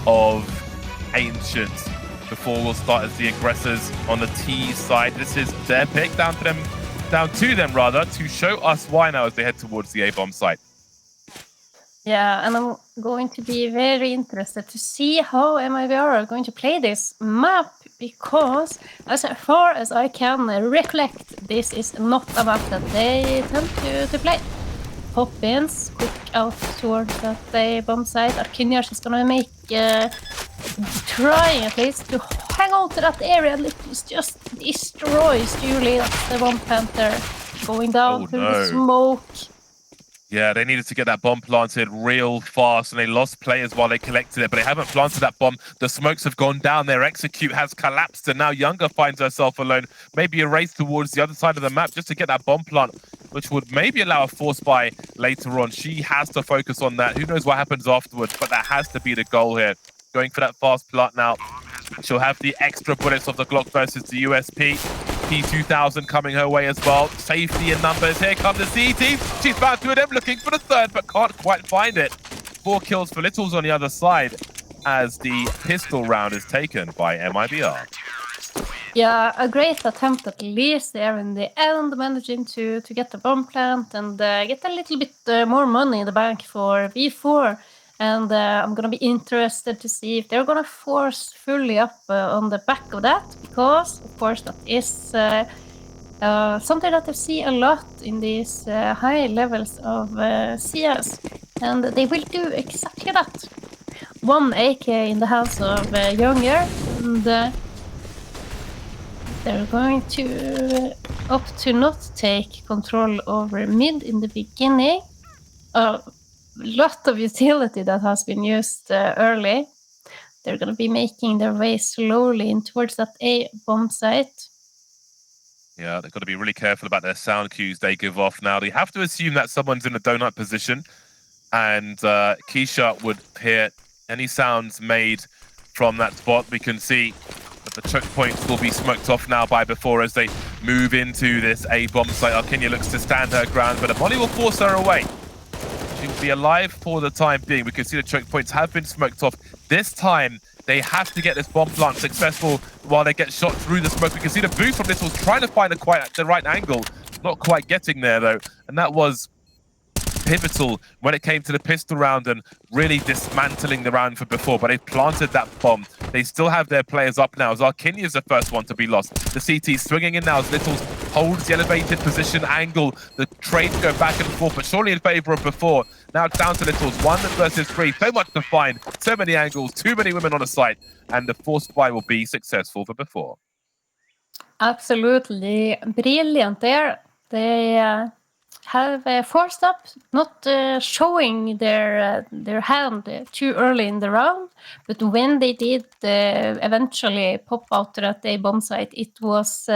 of Ancient. Before we'll start as the aggressors on the T side. This is their pick, down to them rather, to show us why now as they head towards the A-bomb site. Yeah, and I'm going to be very interested to see how MIBR are going to play this map, because as far as I can recollect, this is not a map that they tend to play. Pop-ins, quick out towards that A-bomb site. Arcinias is gonna make trying at least to hang on to that area. Littles just destroys Julie. That's the bomb panther going down through the smoke. Yeah, they needed to get that bomb planted real fast, and they lost players while they collected it, but they haven't planted that bomb. The smokes have gone down, their execute has collapsed, and now Younger finds herself alone. Maybe a race towards the other side of the map just to get that bomb plant, which would maybe allow a force buy later on. She has to focus on that. Who knows what happens afterwards, but that has to be the goal here. Going for that fast plant now. She'll have the extra bullets of the Glock versus the USP. P2000 coming her way as well. Safety in numbers. Here come the C team. She's found two of them, looking for the third, but can't quite find it. 4 kills for Littles on the other side as the pistol round is taken by MIBR. Yeah, a great attempt at least there in the end, managing to get the bomb plant and get a little bit more money in the bank for V4. And I'm going to be interested to see if they're going to force fully up on the back of that, because, of course, that is something that I see a lot in these high levels of CS, and they will do exactly that. 1 AK in the hands of Younger, and they're going to opt to not take control over mid in the beginning. Lot of utility that has been used early. They're going to be making their way slowly in towards that A-bomb site. Yeah, they've got to be really careful about their sound cues they give off now. They have to assume that someone's in a donut position, and Keisha would hear any sounds made from that spot. We can see that the choke points will be smoked off now by Before as they move into this A-bomb site. Arcania looks to stand her ground, but Amoli will force her away. She'll be alive for the time being. We can see the choke points have been smoked off. This time, they have to get this bomb plant successful while they get shot through the smoke. We can see the boost from Littles trying to find the right angle. Not quite getting there, though. And that was pivotal when it came to the pistol round and really dismantling the round for Before. But they've planted that bomb. They still have their players up now, as Arcania is the first one to be lost. The CT swinging in now as Littles holds the elevated position angle. The trades go back and forth, but surely in favor of Before. Now it's down to Littles, 1 versus 3. So much to find, so many angles, too many women on the site, and the force buy will be successful for Before. Absolutely brilliant there. They have forced up, not showing their hand too early in the round, but when they did eventually pop out at the bomb site, it was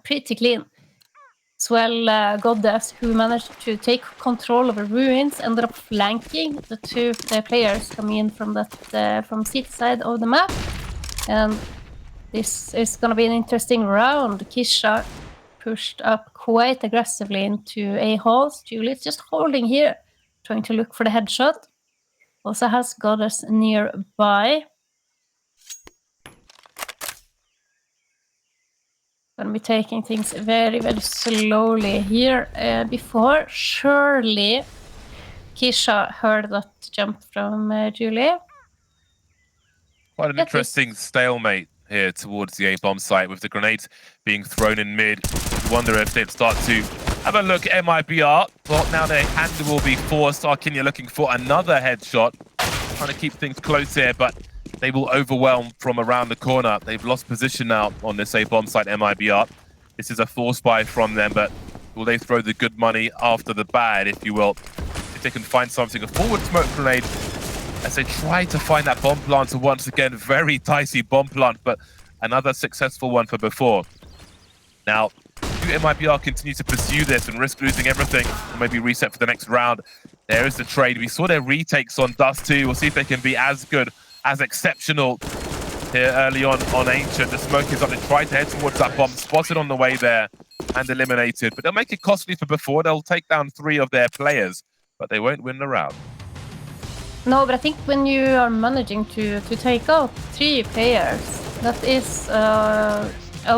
pretty clean. As well, Goddess, who managed to take control over Ruins, ended up flanking the two players coming in from that from city side of the map, and this is going to be an interesting round. Kisha pushed up quite aggressively into A halls. Julie's just holding here, trying to look for the headshot. Also has Goddess nearby. Gonna be taking things very, very slowly here. Before, surely Kisha heard that jump from Julie. Quite an interesting stalemate here towards the A-bomb site with the grenades being thrown in mid. I wonder if they'd start to have a look at MIBR. Well, now their hand will be forced. Arcania looking for another headshot. Trying to keep things close here, but they will overwhelm from around the corner. They've lost position now on this A-bomb site, MIBR. This is a force buy from them, but will they throw the good money after the bad, if you will? If they can find something, a forward smoke grenade, as they try to find that bomb plant. Once again, very dicey bomb plant, but another successful one for Before. Now, do MIBR continue to pursue this and risk losing everything, or maybe reset for the next round? There is the trade. We saw their retakes on Dust 2. We'll see if they can be as good, as exceptional here early on Ancient. The smoke is up. They try to head towards that bomb, spotted on the way there and eliminated. But they'll make it costly for Before. They'll take down 3 of their players, but they won't win the round. No, but I think when you are managing to take out 3 players, that is a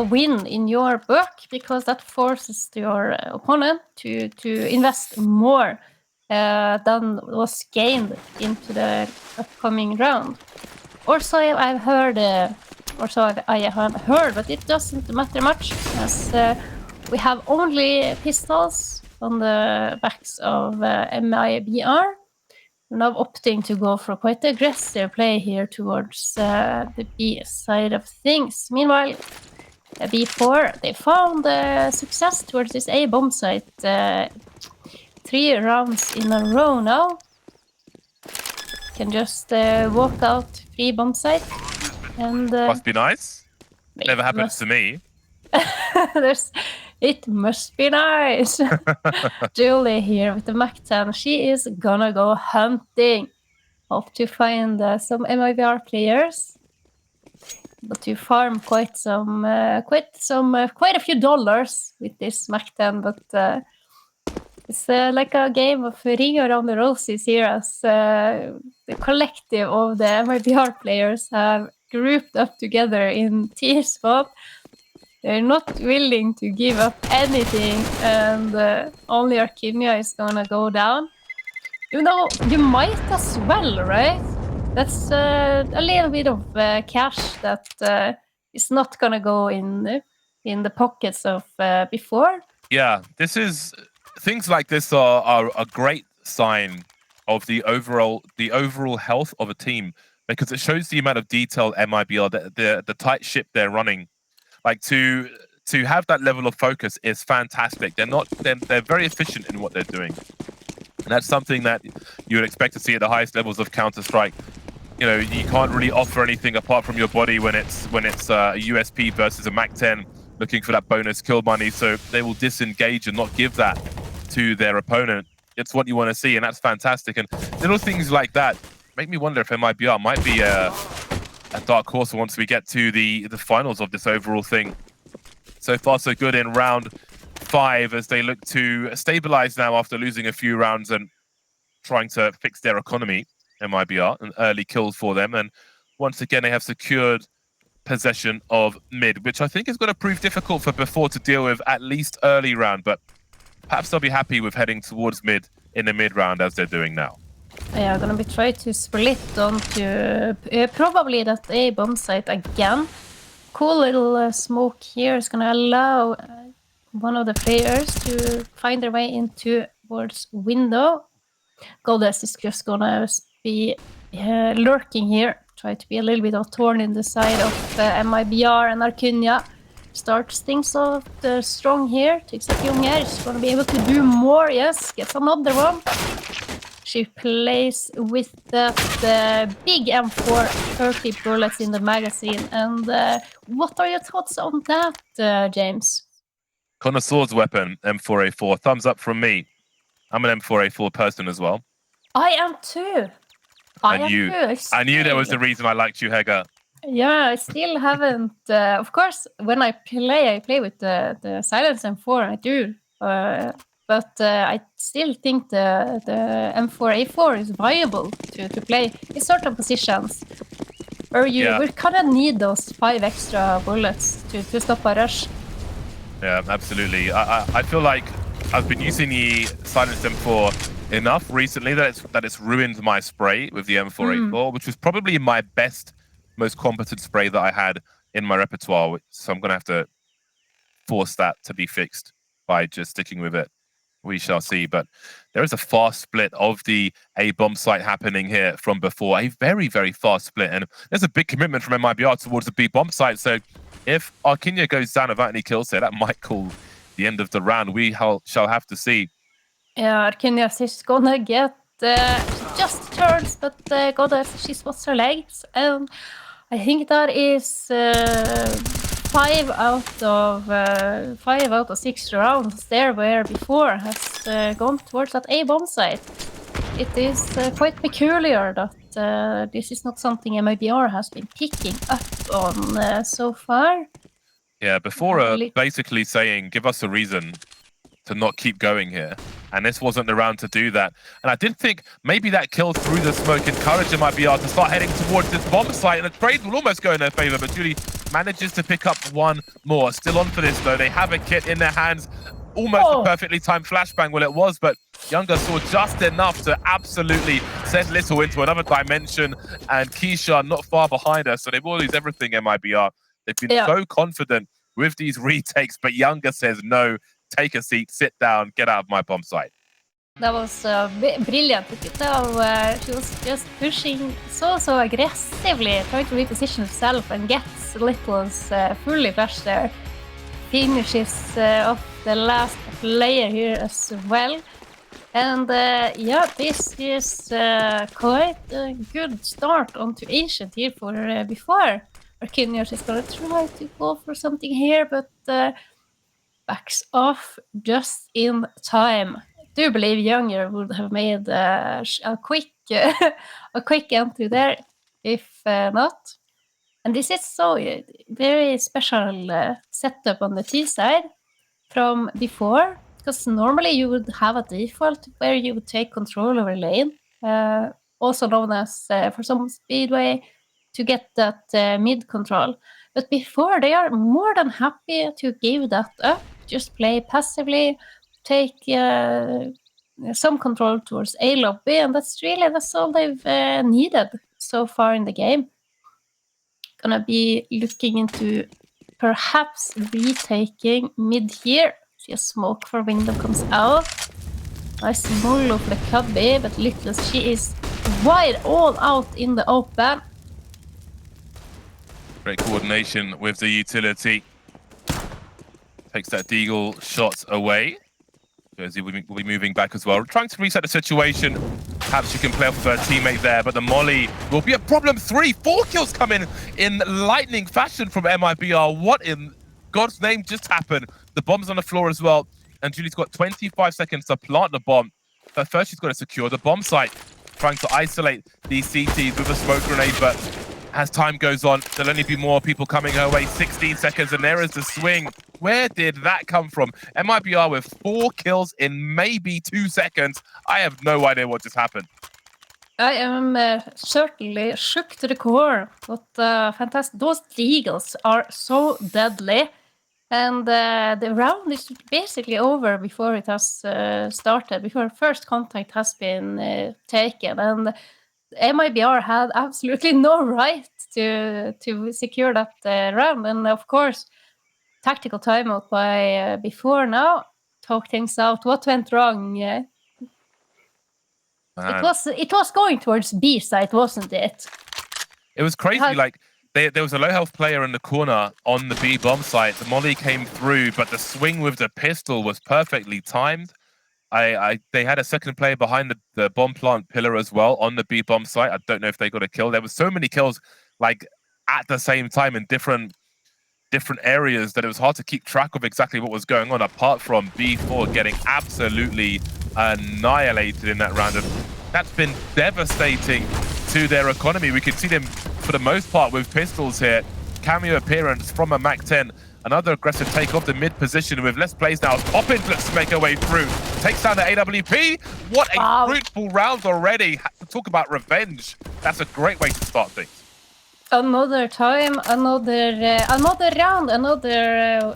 win in your book, because that forces your opponent to invest more than was gained into the upcoming round. Also, I've heard, I have heard, but it doesn't matter much, as we have only pistols on the backs of MIBR. We're now opting to go for quite aggressive play here towards the B side of things. Meanwhile, B4, they found success towards this A bomb site 3 rounds in a row now. Can just walk out 3 bomb site. And must be nice. Never happens to me. It must be nice. Julie here with the Mac 10. She is gonna go hunting. Hope to find some MIBR players. But you farm quite a few dollars with this Mac 10. But it's like a game of ring around the roses here, as the collective of the MIBR players have grouped up together in tier spot. They're not willing to give up anything, and only Arkinia is gonna go down. You know, you might as well, right? That's a little bit of cash that is not gonna go in the pockets of before. Yeah, things like this are a great sign of the overall health of a team, because it shows the amount of detail MIBR, the tight ship they're running. Like to have that level of focus is fantastic. They're very efficient in what they're doing, and that's something that you would expect to see at the highest levels of Counter-Strike. You know, you can't really offer anything apart from your body when it's a USP versus a Mac 10 looking for that bonus kill money. So they will disengage and not give that to their opponent. It's what you want to see, and that's fantastic. And little things like that make me wonder if MIBR might be a dark horse once we get to the finals of this overall thing. So far, so good in round 5, as they look to stabilize now after losing a few rounds and trying to fix their economy. MIBR, an early kill for them, and once again they have secured possession of mid, which I think is going to prove difficult for Before to deal with, at least early round, but perhaps they'll be happy with heading towards mid in the mid round as they're doing now. Yeah, gonna be trying to split onto probably that A bomb site again. Cool little smoke here is gonna allow one of the players to find their way into towards window. Goddess is just gonna be lurking here, try to be a little bit of thorn in the side of MIBR, and Arkinia starts things off strong here. Takes a few here, she's gonna be able to do more. Yes, gets another one. She plays with that big M4, 30 bullets in the magazine. And what are your thoughts on that, James? Connoisseur's weapon, M4A4. Thumbs up from me. I'm an M4A4 person as well. I am too. I knew there was a reason I liked you, Hega. Yeah, I still haven't. Of course, when I play with the Silence M4, I do. But I still think the M4A4 is viable to play in certain positions where you kind of need those 5 extra bullets to stop a rush. Yeah, absolutely. I feel like I've been using the Silence M4 enough recently that it's ruined my spray with the M4A4, which was probably my best, most competent spray that I had in my repertoire. So I'm going to have to force that to be fixed by just sticking with it. We shall see, but there is a fast split of the A bomb site happening here from Before. A very, very fast split, and there's a big commitment from MIBR towards the B bomb site. So if Arkinia goes down without any kills there, that might call the end of the round. We shall have to see. Yeah, Arkinia is gonna get just turns, but Goddess, she spots her legs, and I think that is 5 out of 6 rounds there, where Before has gone towards that A bomb site. It is quite peculiar that this is not something MIBR has been picking up on so far. Yeah, Before basically saying, give us a reason to not keep going here. And this wasn't the round to do that. And I did think maybe that kill through the smoke encouraged MIBR to start heading towards this bomb site, and the trade will almost go in their favor, but Julie manages to pick up one more. Still on for this, though. They have a kit in their hands. Almost a perfectly timed flashbang, well, it was, but Younger saw just enough to absolutely send Little into another dimension, and Keisha not far behind her, so they will lose everything, MIBR. They've been so confident with these retakes, but Younger says, no, take a seat, sit down, get out of my bomb site. That was brilliant. She was just pushing so aggressively, trying to reposition herself and gets Little's fully flashed there. Finishes off the last player here as well. And yeah, this is quite a good start onto Ancient here for before. Arcinius is gonna try to go for something here, but backs off just in time. I do believe Younger would have made a quick a quick entry there, if not. And this is so very special setup on the T side from before, because normally you would have a default where you would take control over lane, also known as for some speedway, to get that mid control. But before, they are more than happy to give that up, just play passively, take some control towards A lobby, and that's all they've needed so far in the game. Gonna be looking into perhaps retaking mid here. See a smoke for window comes out. Nice molo for the Cubby, but Little, she is wide all out in the open. Great coordination with the utility. Takes that Deagle shot away. Jersey will be moving back as well. Trying to reset the situation. Perhaps she can play off of her teammate there, but the molly will be a problem. 4 kills coming in lightning fashion from MIBR. What in God's name just happened? The bomb's on the floor as well, and Julie's got 25 seconds to plant the bomb. But first, she's got to secure the bomb site. Trying to isolate these CTs with a smoke grenade, but as time goes on, there'll only be more people coming her way. 16 seconds, and there is the swing. Where did that come from? MIBR with 4 kills in maybe 2 seconds. I have no idea what just happened. I am certainly shook to the core. But fantastic. Those Deagles are so deadly. And the round is basically over before it has started, before first contact has been taken. And MIBR had absolutely no right to secure that round. And of course, tactical timeout by before now talk things out. What went wrong? It was going towards B side, wasn't it? It was crazy. Like there was a low health player in the corner on the B bomb site. The molly came through, but the swing with the pistol was perfectly timed. They had a second player behind the bomb plant pillar as well on the B bomb site. I don't know if they got a kill. There was so many kills like at the same time in different areas that it was hard to keep track of exactly what was going on, apart from B4 getting absolutely annihilated in that round. And that's been devastating to their economy. We can see them, for the most part, with pistols here. Cameo appearance from a MAC-10. Another aggressive take of the mid position with less plays now. Poppins looks to make her way through. Takes down the AWP. What a fruitful round already. Talk about revenge. That's a great way to start things. Another time, another round, another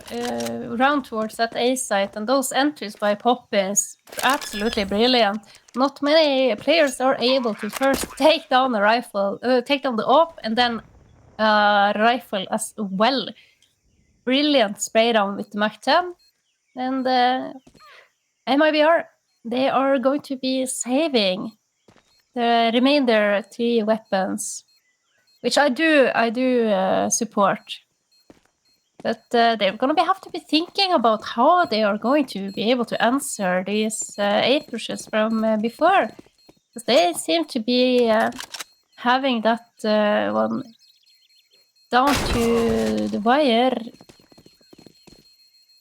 round towards that A site, and those entries by Poppins, absolutely brilliant. Not many players are able to first take down the rifle, take down the AWP, and then rifle as well. Brilliant spray down with the MAC-10, and MIBR, they are going to be saving the remainder 3 weapons. Which I do support. But they're going to have to be thinking about how they are going to be able to answer these A pushes from before. Because they seem to be having that one down to the wire.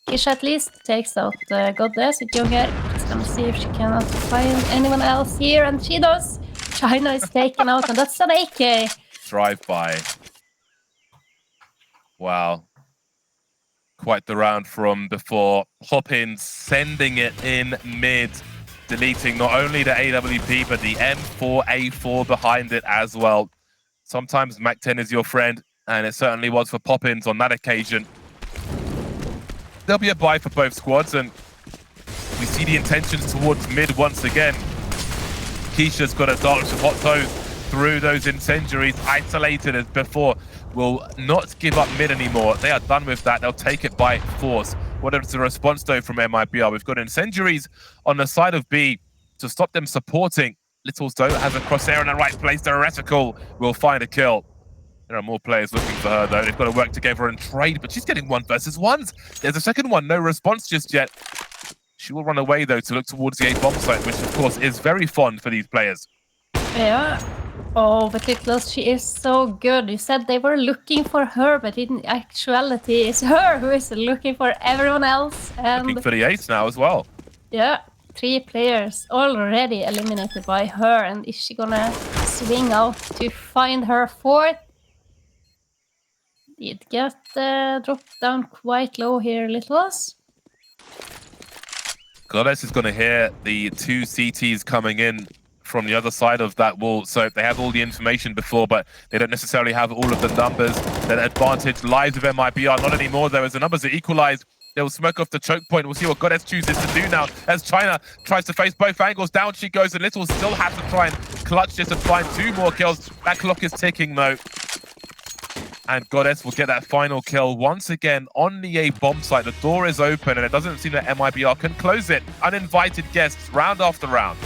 Kisha at least takes out Goddess with Younger. She's going to see if she cannot find anyone else here, and she does. China is taken out, and that's an AK. Drive-by. Wow. Quite the round from before. Poppins sending it in mid. deleting not only the AWP, but the M4A4 behind it as well. Sometimes MAC-10 is your friend, and it certainly was for Poppins on that occasion. There'll be a buy for both squads, and we see the intentions towards mid once again. Keisha's got a dodge of hot toes through those incendiaries, isolated as before. Will not give up mid anymore. They are done with that. They'll take it by force. What is the response though from MIBR? We've got incendiaries on the side of B to stop them supporting. Littles though has a crosshair in the right place. Theoretical will find a kill. There are more players looking for her though. They've got to work together and trade, but she's getting 1 versus 1s. There's a second one, no response just yet. She will run away though to look towards the A bomb site, which of course is very fun for these players. Yeah. Oh, but Nicholas, she is so good. You said they were looking for her, but in actuality, it's her who is looking for everyone else. And looking for the ace now as well. Yeah, 3 players already eliminated by her. And is she gonna swing out to find her 4th? Did get dropped down quite low here, Littles. Goddess is going to hear the 2 CTs coming in from the other side of that wall. So they have all the information before, but they don't necessarily have all of the numbers. That advantage lies with MIBR. Not anymore, though, as the numbers are equalized. They'll smoke off the choke point. We'll see what Goddess chooses to do now as China tries to face both angles. Down she goes, and Little still has to try and clutch this and find 2 more kills. That clock is ticking, though. And Goddess will get that final kill once again on the A bomb site. The door is open, and it doesn't seem that MIBR can close it. Uninvited guests, round after round.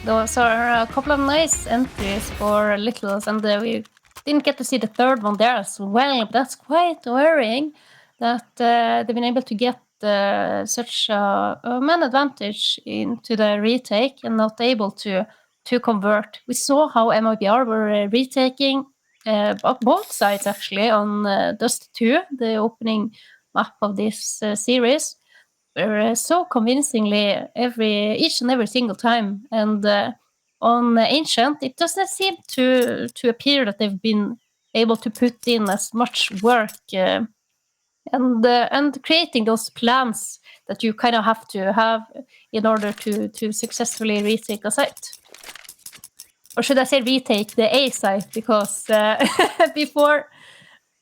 Those are a couple of nice entries for Littles, and we didn't get to see the 3rd one there as well. But that's quite worrying that they've been able to get such a man advantage into the retake and not able to convert. We saw how MIBR were retaking both sides actually on Dust 2, the opening map of this series. Were so convincingly each and every single time. And on Ancient, it doesn't seem to appear that they've been able to put in as much work and creating those plans that you kind of have to have in order to successfully retake a site. Or should I say retake the A site, because before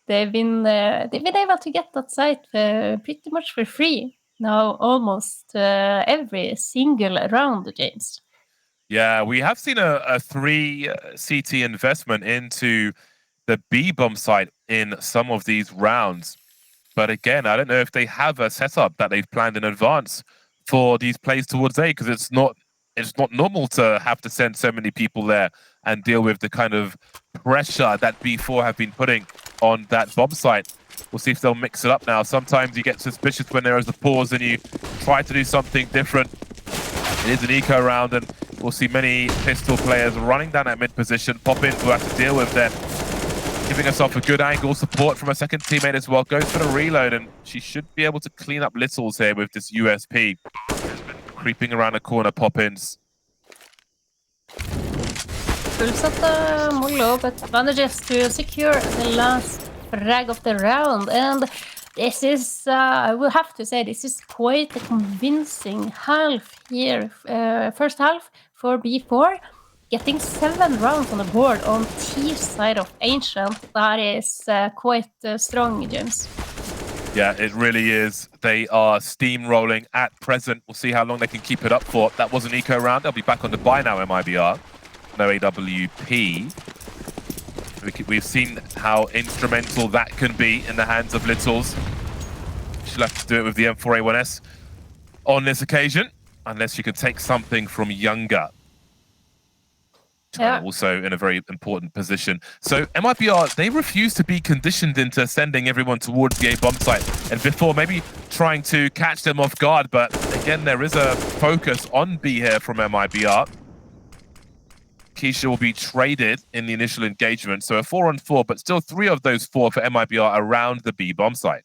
they've been able to get that site pretty much for free. Now, almost every single round, James. Yeah, we have seen a 3 CT investment into the B bomb site in some of these rounds. But again, I don't know if they have a setup that they've planned in advance for these plays towards A, because it's not normal to have to send so many people there and deal with the kind of pressure that B4 have been putting on that bomb site. We'll see if they'll mix it up now. Sometimes you get suspicious when there is a pause and you try to do something different. It is an eco round, and we'll see many pistol players running down that mid position. Poppins will have to deal with them. Giving herself a good angle, support from a second teammate as well. Goes for the reload, and she should be able to clean up Littles here with this USP. Creeping around the corner, Poppins. Fullsatta Mollo, but manages to secure the last frag of the round. And this is, I will have to say, this is quite a convincing half here. First half for B4. Getting 7 rounds on the board on T side of Ancient. That is quite strong, James. Yeah, it really is. They are steamrolling at present. We'll see how long they can keep it up for. That was an eco round. They'll be back on the buy now, MIBR. No AWP. We've seen how instrumental that can be in the hands of Littles. She'll have to do it with the M4A1S on this occasion, unless she can take something from Younger. China also in a very important position. So MIBR, they refuse to be conditioned into sending everyone towards the A bomb site. And before, maybe trying to catch them off guard. But again, there is a focus on B here from MIBR. Keisha will be traded in the initial engagement. So a 4-on-4, but still 3 of those 4 for MIBR around the B bomb site.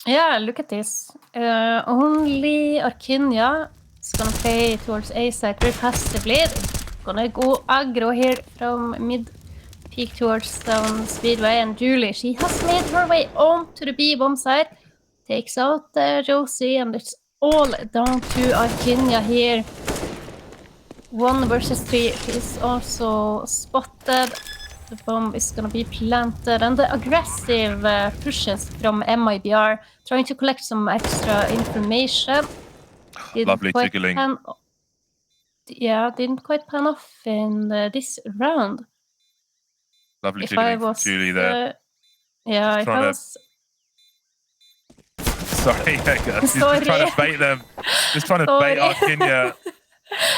Yeah, look at this. Only Arkinia is going to play towards A site very passively. Gonna go aggro here from mid peak towards down Speedway, and Julie, she has made her way on to the B bomb site. Takes out Josie, and it's all down to Arkinia here. 1 versus 3 is also spotted. The bomb is going to be planted, and the aggressive pushes from MIBR, trying to collect some extra information. Lovely jiggling. Didn't quite pan off in this round. Lovely jiggling from Julie there. If I was... Sorry, she's just trying to bait them. Just trying to bait Arkinia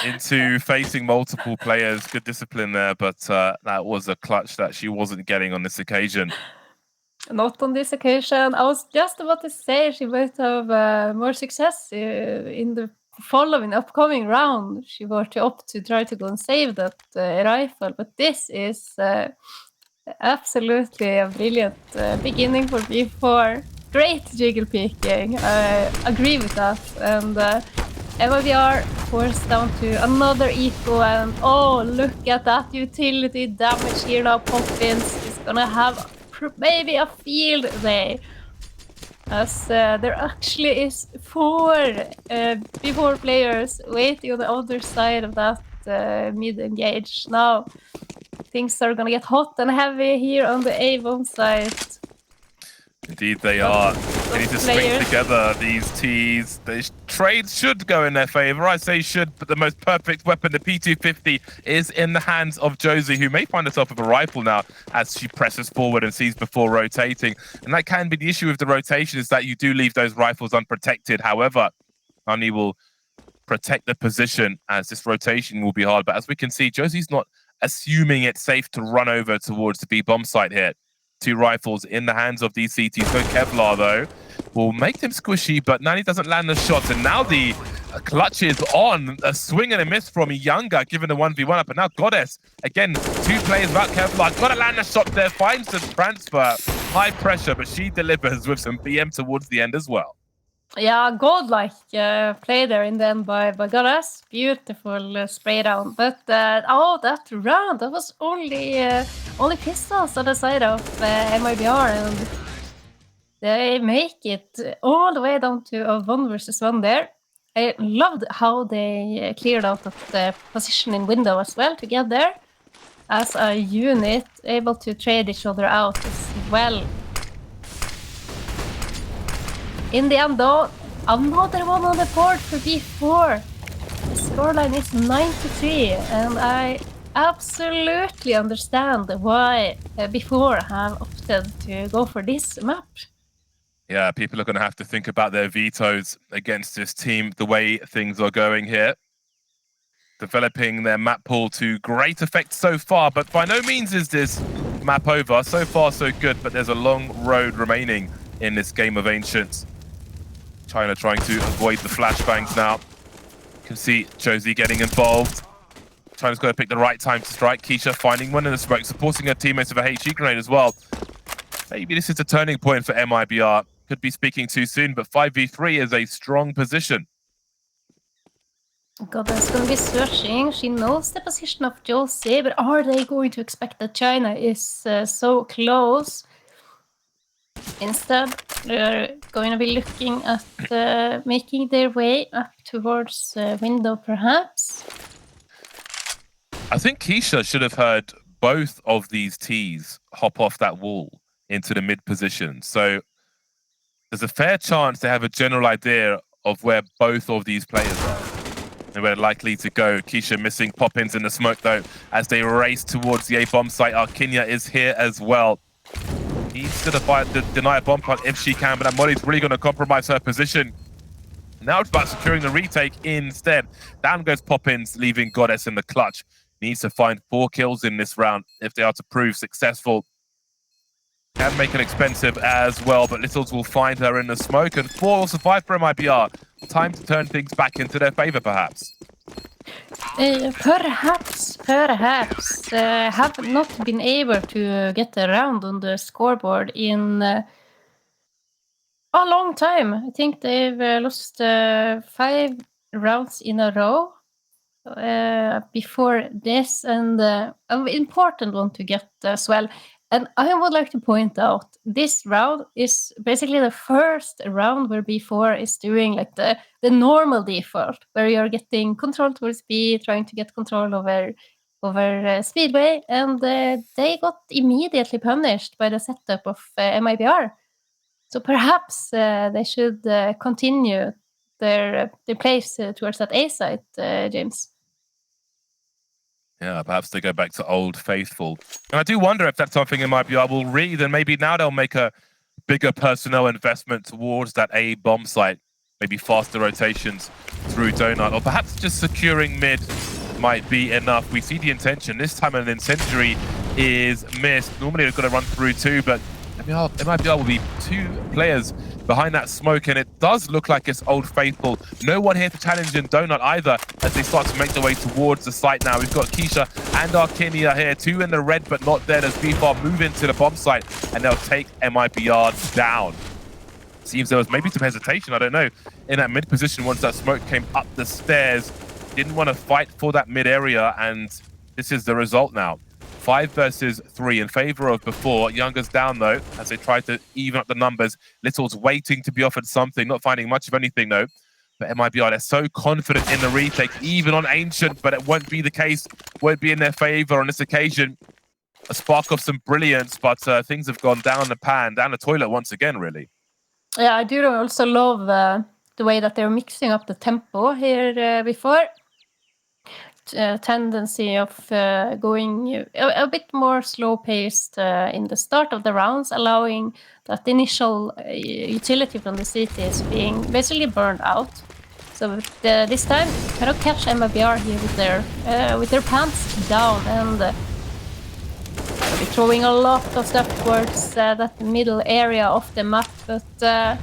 into facing multiple players. Good discipline there, but that was a clutch that she wasn't getting on this occasion. Not on this occasion. I was just about to say she might have more success in the following upcoming round. She were to opt to try to go and save that rifle, but this is absolutely a brilliant beginning for B4. Great jiggle picking. I agree with that. And MIBR forced down to another eco, and oh, look at that utility damage here now. Poppins is gonna have maybe a field day, as there actually is 4 B4 players waiting on the other side of that mid-engage. Now things are gonna get hot and heavy here on the A-bomb site. Indeed they are. They need to string together these Ts. The trades should go in their favor. I say should, but the most perfect weapon, the P250, is in the hands of Josie, who may find herself with a rifle now as she presses forward and sees before rotating. And that can be the issue with the rotation, is that you do leave those rifles unprotected. However, Honey will protect the position, as this rotation will be hard. But as we can see, Josie's not assuming it's safe to run over towards the B-bomb site here. 2 rifles in the hands of these CTs. So Kevlar, though, will make them squishy, but Nani doesn't land the shots. And now the clutch is on. A swing and a miss from Younger, given the 1v1 up. And now Goddess, again, 2 players without Kevlar. Got to land the shot there, finds the transfer. High pressure, but she delivers with some BM towards the end as well. Yeah, godlike play there in the end by Goddess. Beautiful spray down. But that round, that was only pistols on the side of MIBR, and they make it all the way down to a 1 versus 1 there. I loved how they cleared out that position in window as well to get there as a unit, able to trade each other out as well. In the end, though, another one on the board for B4. The scoreline is 93, and I absolutely understand why B4 have opted to go for this map. Yeah, people are going to have to think about their vetoes against this team, the way things are going here. Developing their map pool to great effect so far, but by no means is this map over. So far, so good, but there's a long road remaining in this game of Ancients. China trying to avoid the flashbangs now. You can see Josie getting involved. China's got to pick the right time to strike. Keisha finding one in the smoke, supporting her teammates with a HE grenade as well. Maybe this is a turning point for MIBR. Could be speaking too soon, but 5v3 is a strong position. Goddess going to be searching. She knows the position of Josie, but are they going to expect that China is so close? Instead, they're going to be looking at making their way up towards window, perhaps. I think Keisha should have heard both of these Ts hop off that wall into the mid position. So there's a fair chance they have a general idea of where both of these players are and where they're likely to go. Keisha missing pop-ins in the smoke, though, as they race towards the A-bomb site. Arkinia is here as well. Needs to deny a bomb plant if she can, but that Molly's really going to compromise her position. Now it's about securing the retake instead. Down goes Poppins, leaving Goddess in the clutch. Needs to find 4 kills in this round if they are to prove successful. Can make it expensive as well, but Littles will find her in the smoke, and 4 will survive for MIBR. Time to turn things back into their favor, perhaps. Perhaps. Have not been able to get around on the scoreboard in a long time. I think they've lost 5 rounds in a row before this, and an important one to get as well. And I would like to point out this round is basically the first round where B4 is doing like the normal default, where you're getting control towards B, trying to get control over Speedway, and they got immediately punished by the setup of MIBR. So perhaps they should continue their place towards that A site, James. Yeah, perhaps they go back to Old Faithful. And I do wonder if that's something MIBR will read, and maybe now they'll make a bigger personnel investment towards that A bomb site. Maybe faster rotations through Donut, or perhaps just securing mid might be enough. We see the intention. This time an incendiary is missed. Normally they've got to run through two, but MIBR will be 2 players behind that smoke, and it does look like it's Old Faithful. No one here to challenge in Donut either as they start to make their way towards the site now. We've got Keisha and Arkinia here, 2 in the red but not dead as B4 move into the bomb site, and they'll take MIBR down. Seems there was maybe some hesitation, I don't know, in that mid position once that smoke came up the stairs. Didn't want to fight for that mid area, and this is the result now. 5 versus 3 in favor of before. Younger's down though, as they try to even up the numbers. Little's waiting to be offered something, not finding much of anything though. But MIBR, they're so confident in the retake, even on Ancient, but it won't be the case, won't be in their favor on this occasion. A spark of some brilliance, but things have gone down the pan, down the toilet once again, really. Yeah, I do also love the way that they're mixing up the tempo here before. Tendency of going a bit more slow-paced in the start of the rounds, allowing that initial utility from the city is being basically burned out. So this time, kind of catch MIBR here with their pants down, and they'll be throwing a lot of stuff towards that middle area of the map. But the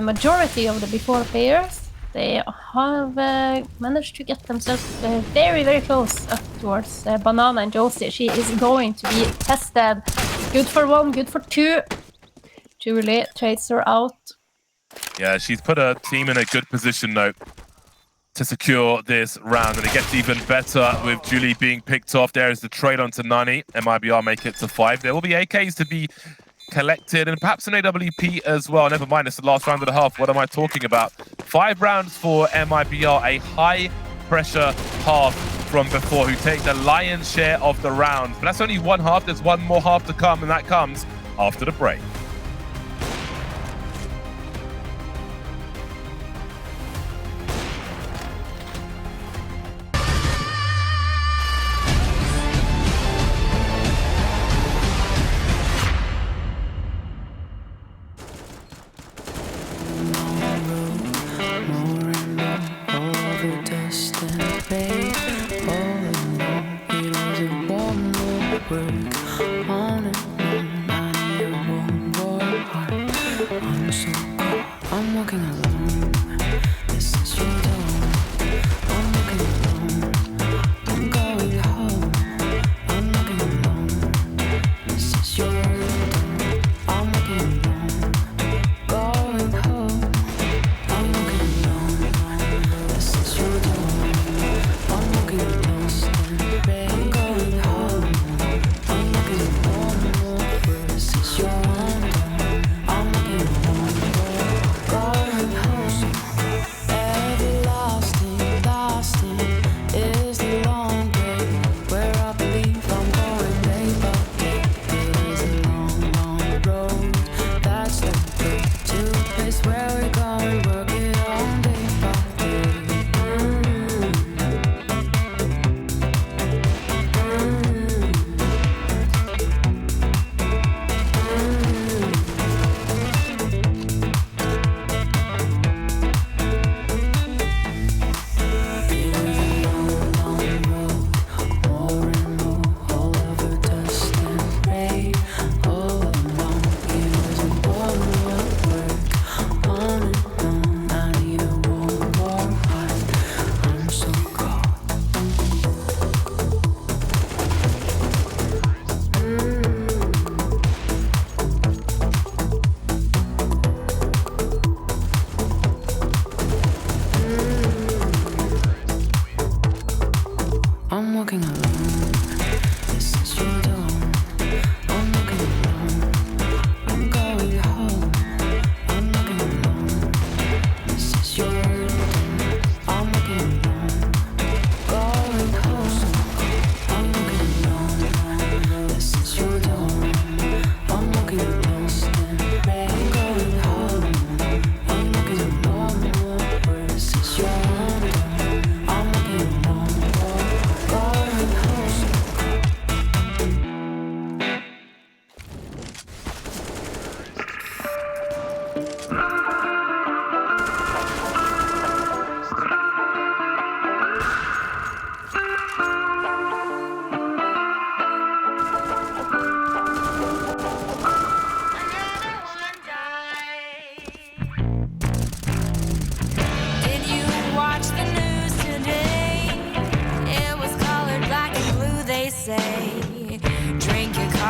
majority of the B4 players, they have managed to get themselves very, very close up towards Banana and Josie. She is going to be tested. Good for 1, good for 2. Julie trades her out. Yeah, she's put her team in a good position, though, to secure this round. And it gets even better with Julie being picked off. There is the trade onto Nani. MIBR make it to 5. There will be AKs to be collected, and perhaps an AWP as well. Never mind, it's the last round and a half. What am I talking about? 5 rounds for MIBR, a high pressure half from before, who take the lion's share of the round. But that's only one half. There's one more half to come, and that comes after the break. I'm walking alone. This is your door. I'm walking alone. I'm going home. I'm walking alone. This is your door. I'm walking alone. Going home. I'm walking alone. This is your door. I'm walking alone. I'm going home. I'm walking alone.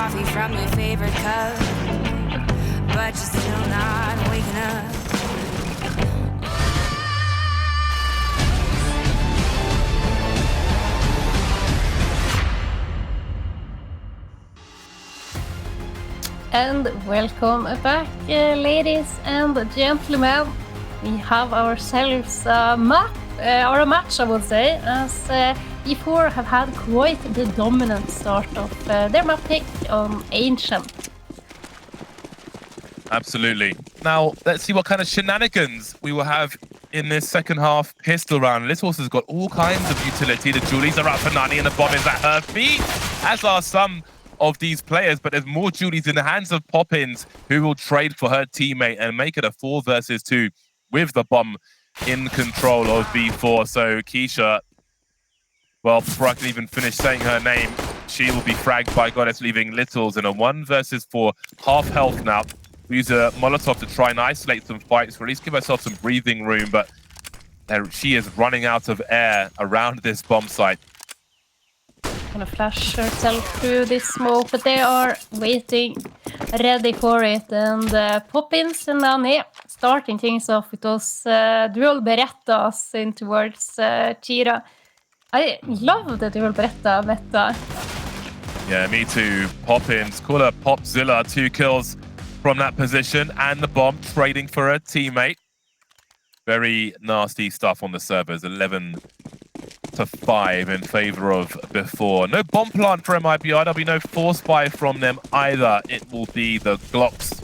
coffee from your favorite cup, but you're still not waking up. And welcome back, ladies and gentlemen. We have ourselves a map, or a match, I would say, as E4 have had quite the dominant start of their map pick on Ancient. Absolutely. Now, let's see what kind of shenanigans we will have in this second half pistol round. Littlehorse has got all kinds of utility. The Julies are out for Nani and the bomb is at her feet, as are some of these players, but there's more Julies in the hands of Poppins, who will trade for her teammate and make it a 4 versus 2 with the bomb in control of B4. So Keisha, well, before I can even finish saying her name, she will be fragged by Goddess, leaving Littles in a 1 versus 4, half health now. We use a Molotov to try and isolate some fights, or at least give herself some breathing room, but she is running out of air around this bomb site. Gonna flash herself through this smoke, but they are waiting, ready for it. And Poppins and Nani starting things off with those dual Berettas in towards Chira. I love the dual Beretta meta. Yeah, me too. Poppins, call her Popzilla, 2 kills from that position, and the bomb trading for her teammate. Very nasty stuff on the servers. 11-5 in favor of before. No bomb plant for MIBR. There'll be no force buy from them either. It will be the Glocks.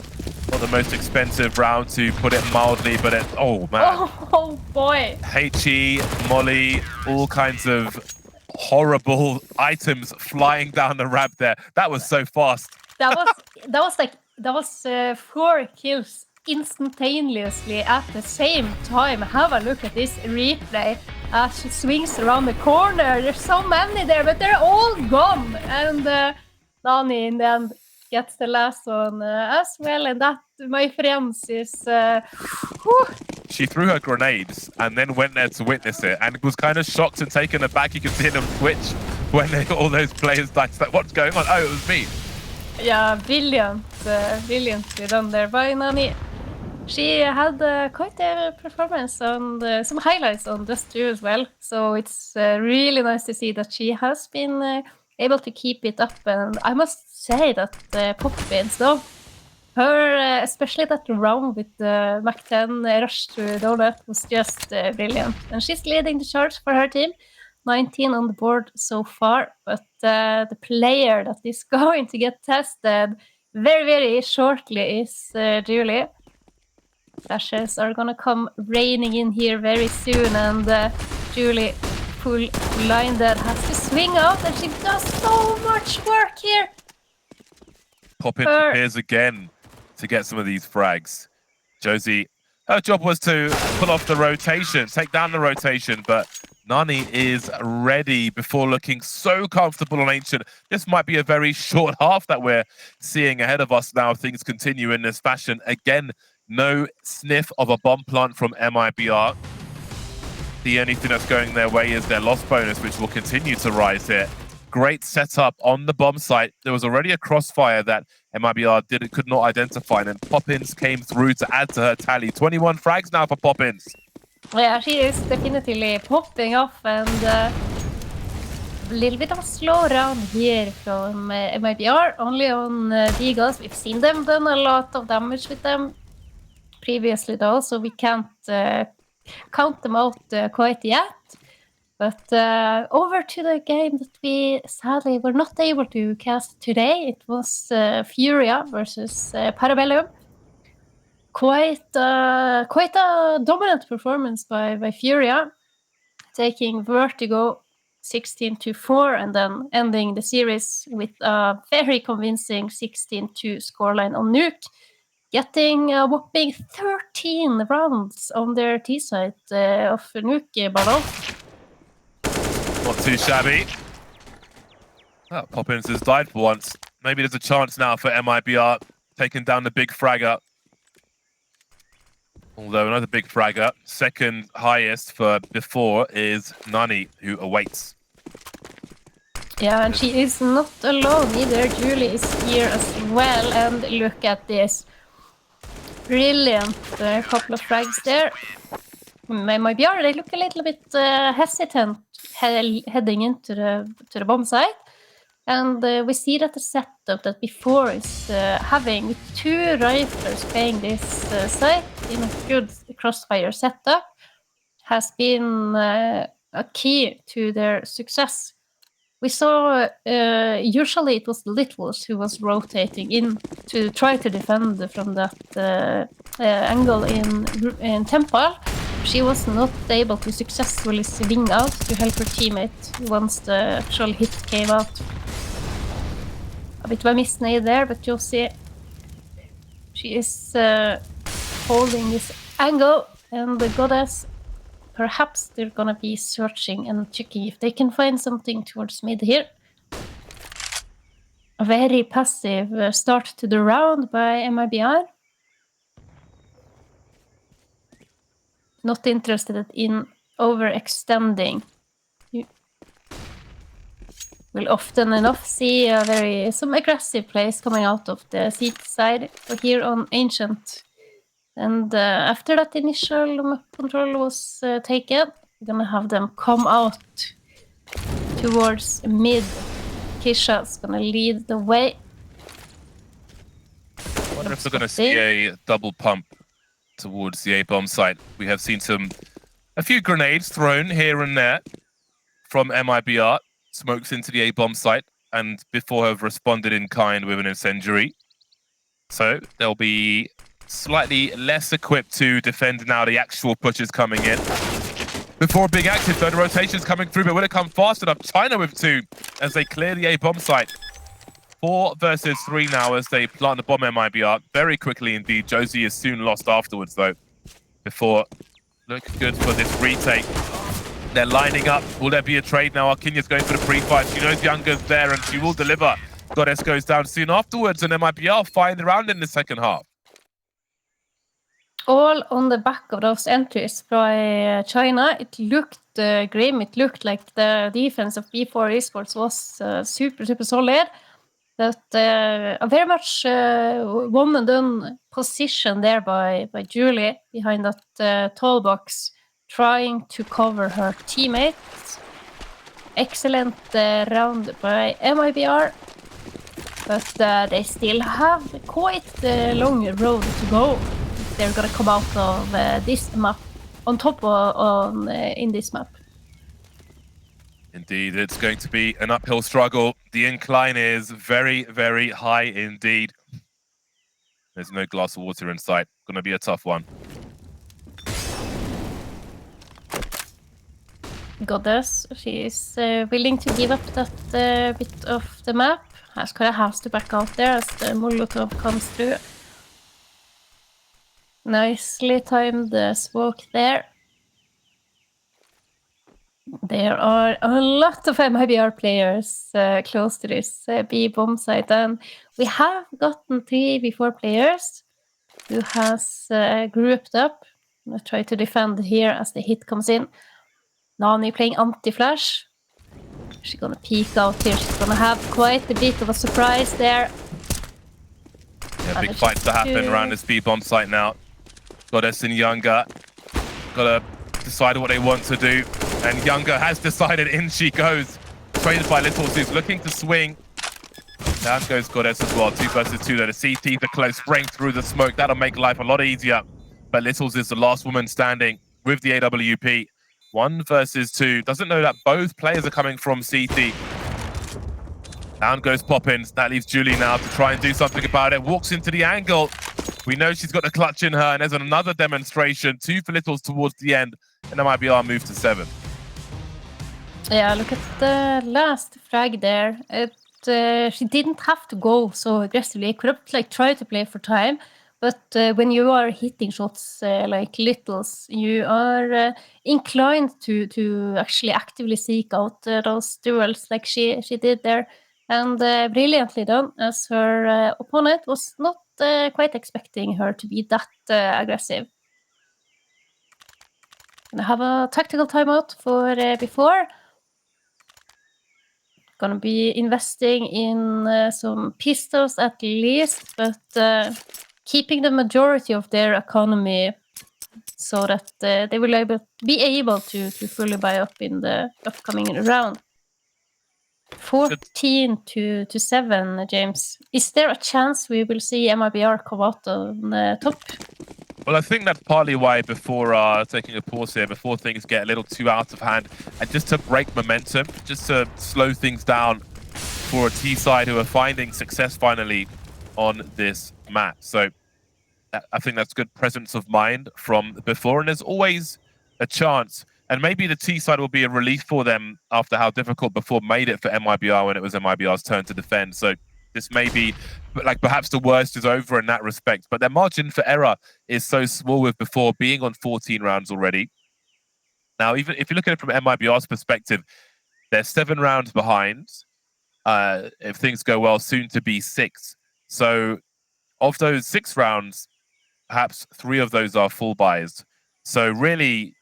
Not the most expensive round, to put it mildly, but it, oh man. Oh boy. HE, Molly, all kinds of horrible items flying down the ramp there. That was so fast. That was 4 kills instantaneously at the same time. Have a look at this replay as she swings around the corner. There's so many there, but they're all gone. And Nani in the end gets the last one as well. And that, my friends, is... She threw her grenades and then went there to witness it and was kind of shocked and taken aback. You could see them twitch when all those players died. It's like, what's going on? Oh, it was me. Yeah, brilliantly done there by Nani. She had quite a performance and some highlights on Dust 2 as well. So it's really nice to see that she has been able to keep it up. And I must say that Poppins, though, her, especially that round with the Mach 10 rush to Donut was just brilliant. And she's leading the charge for her team. 19 on the board so far, but the player that is going to get tested very, very shortly is Julie. Flashes are gonna come raining in here very soon, and Julie, full blinded, has to swing out, and she does so much work here. Poppins appears again to get some of these frags. Josie, her job was to pull off the rotation, take down the rotation, but Nani is ready before looking so comfortable on Ancient. This might be a very short half that we're seeing ahead of us now if things continue in this fashion. Again, no sniff of a bomb plant from MIBR. The only thing that's going their way is their loss bonus, which will continue to rise here. Great setup on the bomb site. There was already a crossfire that MIBR could not identify, and then Poppins came through to add to her tally. 21 frags now for Poppins. Yeah, she is definitely popping off, and a little bit of a slow round here from MIBR, only on Deagles. We've seen them done a lot of damage with them previously, though, so we can't count them out quite yet. But over to the game that we sadly were not able to cast today. It was Furia versus Parabellum. Quite a dominant performance by Furia, taking Vertigo 16-4 and then ending the series with a very convincing 16-2 scoreline on Nuke, getting a whopping 13 rounds on their T-site of Nuke battle. Not too shabby. Oh, Poppins has died for once. Maybe there's a chance now for MIBR taking down the big fragger. Although another big fragger, second highest for before, is Nani, who awaits. Yeah, and she is not alone either. Julie is here as well, and look at this. Brilliant couple of frags there. MIBR, they look a little bit hesitant heading into the bomb site. And we see that the setup that before is having 2 rifles playing this site in a good crossfire setup has been a key to their success. We saw usually it was Littles who was rotating in to try to defend from that angle in Temple. She was not able to successfully swing out to help her teammate once the actual hit came out. A bit of a misnade there, but you'll see she is holding this angle, and the Goddess, perhaps they're gonna be searching and checking if they can find something towards mid here. A very passive start to the round by MIBR. Not interested in overextending. You will often enough see some aggressive plays coming out of the seat side here on Ancient. And after that initial map control was taken, we're gonna have them come out towards mid. Kisha's gonna lead the way. I wonder if they're going to see a double pump towards the A-bomb site. We have seen a few grenades thrown here and there from MIBR, smokes into the A-bomb site, and before have responded in kind with an incendiary. So they'll be slightly less equipped to defend now the actual pushes coming in. Before a big active, though, the rotation's coming through, but will it come fast enough? China with 2 as they clear the A-bomb site. 4 versus 3 now as they plant the bomb MIBR very quickly indeed. Josie is soon lost afterwards, though, before look good for this retake. They're lining up. Will there be a trade now? Arkinya's going for the pre-fight. She knows Younger's there and she will deliver. Goddess goes down soon afterwards, and MIBR find the round in the second half. All on the back of those entries by China. It looked grim. It looked like the defense of B4 Esports was super solid. But a very much one and done position there by Julie behind that tall box, trying to cover her teammates. Excellent round by MIBR, but they still have quite the long road to go. They're gonna come out of this map on top in this map. Indeed, it's going to be an uphill struggle. The incline is very, very high indeed. There's no glass of water in sight. Going to be a tough one. Goddess, she is willing to give up that bit of the map. Haskara has to back out there as the Molotov comes through. Nicely timed smoke there. There are a lot of MIBR players close to this B bomb site, and we have gotten 3 B4 players who has grouped up. I'm gonna try to defend here as the hit comes in. Nani playing anti-flash. She's gonna peek out here. She's gonna have quite a bit of a surprise there. Yeah, big fights to happen around this B bomb site now. Goddess and Younger gotta decide what they want to do. And Younger has decided, in she goes. Traded by Littles, who's looking to swing. Down goes Goddess as well, 2 versus 2 though. The CTs are close, spraying through the smoke. That'll make life a lot easier. But Littles is the last woman standing with the AWP. 1 versus 2. Doesn't know that both players are coming from CT. Down goes Poppins. That leaves Julie now to try and do something about it. Walks into the angle. We know she's got the clutch in her, and there's another demonstration. 2 for Littles towards the end, and MIBR move to 7. Yeah, look at the last frag there. She didn't have to go so aggressively. Could have tried to play for time, but when you are hitting shots like Littles, you are inclined to actually actively seek out those duels like she did there, and brilliantly done, as her opponent was not quite expecting her to be that aggressive. Gonna have a tactical timeout for before. gonna be investing in some pistols at least, but keeping the majority of their economy so that they will be able to fully buy up in the upcoming round. 14-7, James. Is there a chance we will see MIBR come out on top? Well, I think that's partly why before taking a pause here, before things get a little too out of hand, and just to break momentum, just to slow things down for a T side who are finding success finally on this map. So I think that's good presence of mind from before, and there's always a chance. And maybe the T side will be a relief for them after how difficult before made it for MIBR when it was MIBR's turn to defend. So this may be, like, perhaps the worst is over in that respect. But their margin for error is so small with before being on 14 rounds already. Now, even if you look at it from MIBR's perspective, they're 7 rounds behind. If things go well, soon to be 6. So of those 6 rounds, perhaps 3 of those are full buys. So really,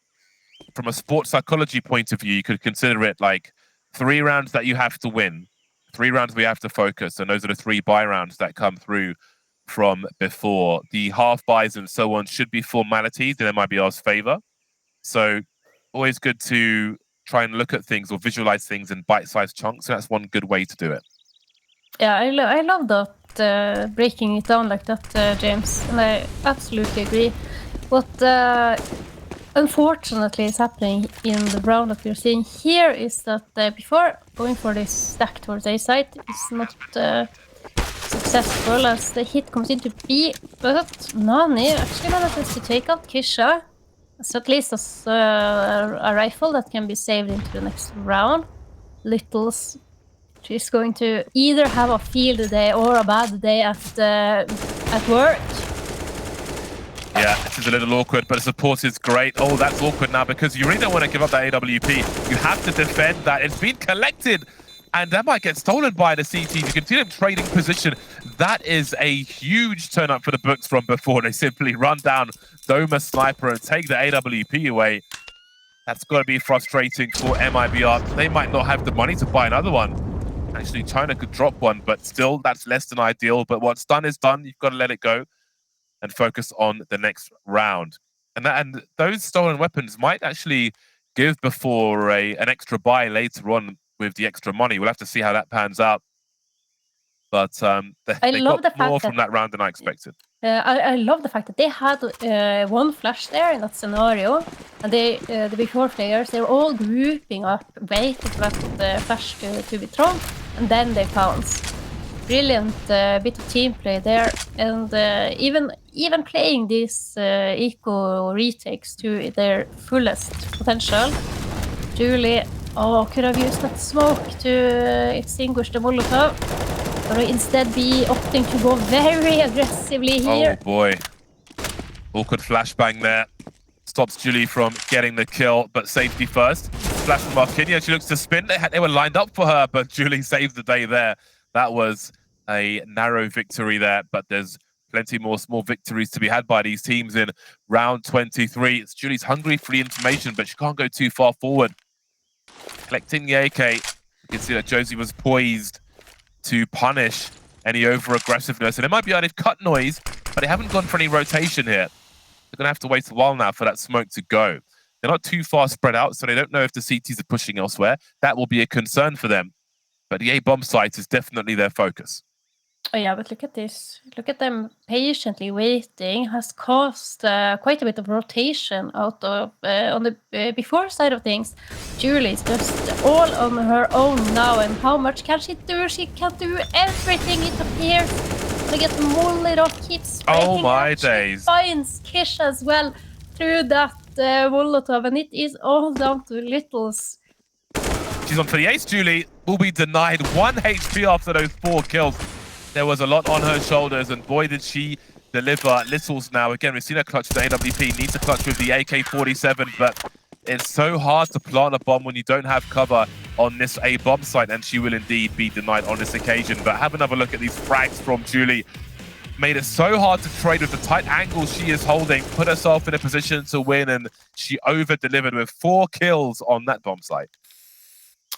from a sports psychology point of view, you could consider it like 3 rounds that you have to win, 3 rounds we have to focus, and those are the 3 buy rounds that come through from before. The half buys and so on should be formalities in MIBR's favor. So always good to try and look at things or visualize things in bite-sized chunks. So that's one good way to do it. Yeah, I love that, breaking it down like that, James, and I absolutely agree. What unfortunately is happening in the round that we're seeing here is that before going for this stack towards A side is not successful as the hit comes into B, but Nani actually manages to take out Kisha. So at least that's a rifle that can be saved into the next round. Littles, she's going to either have a field day or a bad day at work. Yeah, this is a little awkward, but the support is great. Oh, that's awkward now because you really don't want to give up that AWP. You have to defend that. It's been collected, and that might get stolen by the CTs. You can see them trading position. That is a huge turn up for the books from before. They simply run down Doma Sniper and take the AWP away. That's got to be frustrating for MIBR. They might not have the money to buy another one. Actually, China could drop one, but still, that's less than ideal. But what's done is done. You've got to let it go and focus on the next round. And those stolen weapons might actually give before an extra buy later on with the extra money. We'll have to see how that pans out. But they got more from that round than I expected. I love the fact that they had one flash there in that scenario, and they, the before players, they were all grouping up, waiting for that flash to be thrown, and then they pounce. Brilliant bit of team play there, and even playing these eco retakes to their fullest potential. Julie, could have used that smoke to extinguish the Molotov, but instead be opting to go very aggressively here. Oh boy, awkward flashbang there. Stops Julie from getting the kill, but safety first. Flash from Markinia, she looks to spin. They were lined up for her, but Julie saves the day there. That was a narrow victory there, but there's plenty more small victories to be had by these teams in round 23. It's Julie's hungry for the information, but she can't go too far forward. Collecting the AK, you can see that Josie was poised to punish any over-aggressiveness. And it might be they've cut noise, but they haven't gone for any rotation here. They're going to have to wait a while now for that smoke to go. They're not too far spread out, so they don't know if the CTs are pushing elsewhere. That will be a concern for them. But the A-bomb site is definitely their focus. Oh yeah, but look at this. Look at them patiently waiting. Has caused quite a bit of rotation out of on the before side of things. Julie's just all on her own now, and how much can she do? She can do everything, it appears. They get mollied off, keeps oh my days. Finds Kish as well through that Molotov, and it is all down to Littles. She's on for the ace. Julie will be denied 1 HP after those 4 kills. There was a lot on her shoulders, and boy, did she deliver. Littles now. Again, we've seen her clutch the AWP. Needs to clutch with the AK-47, but it's so hard to plant a bomb when you don't have cover on this A-bomb site, and she will indeed be denied on this occasion. But have another look at these frags from Julie. Made it so hard to trade with the tight angles she is holding. Put herself in a position to win, and she over-delivered with 4 kills on that bomb site.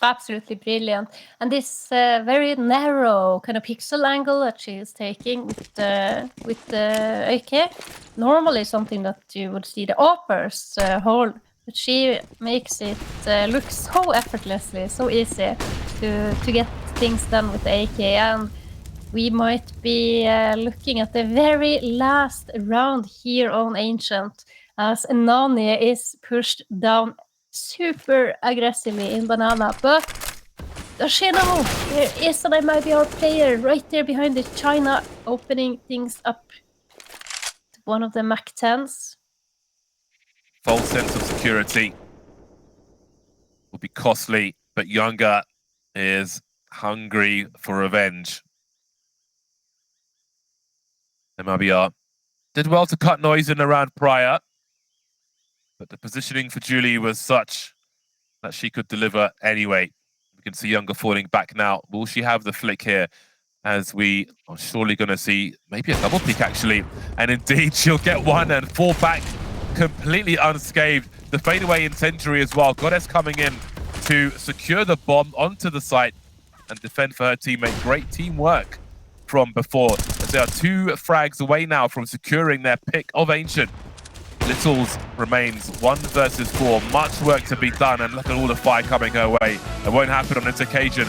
Absolutely brilliant. And this very narrow kind of pixel angle that she is taking with the AK, normally something that you would see the uppers hold, but she makes it look so effortlessly, so easy to get things done with the AK. And we might be looking at the very last round here on Ancient, as Nani is pushed down super aggressively in Banana. But does she know there is an MIBR player right there behind the China, opening things up to one of the Mac 10s? False sense of security will be costly, but Younger is hungry for revenge. MIBR did well to cut noise in the round prior, but the positioning for Julie was such that she could deliver anyway. We can see Younger falling back now. Will she have the flick here? As we are surely going to see maybe a double peek actually. And indeed, she'll get one and fall back completely unscathed. The fadeaway incendiary as well. Goddess coming in to secure the bomb onto the site and defend for her teammate. Great teamwork from before, as they are 2 frags away now from securing their pick of Ancient. Littles remains 1 versus 4. Much work to be done, and look at all the fire coming her way. It won't happen on this occasion.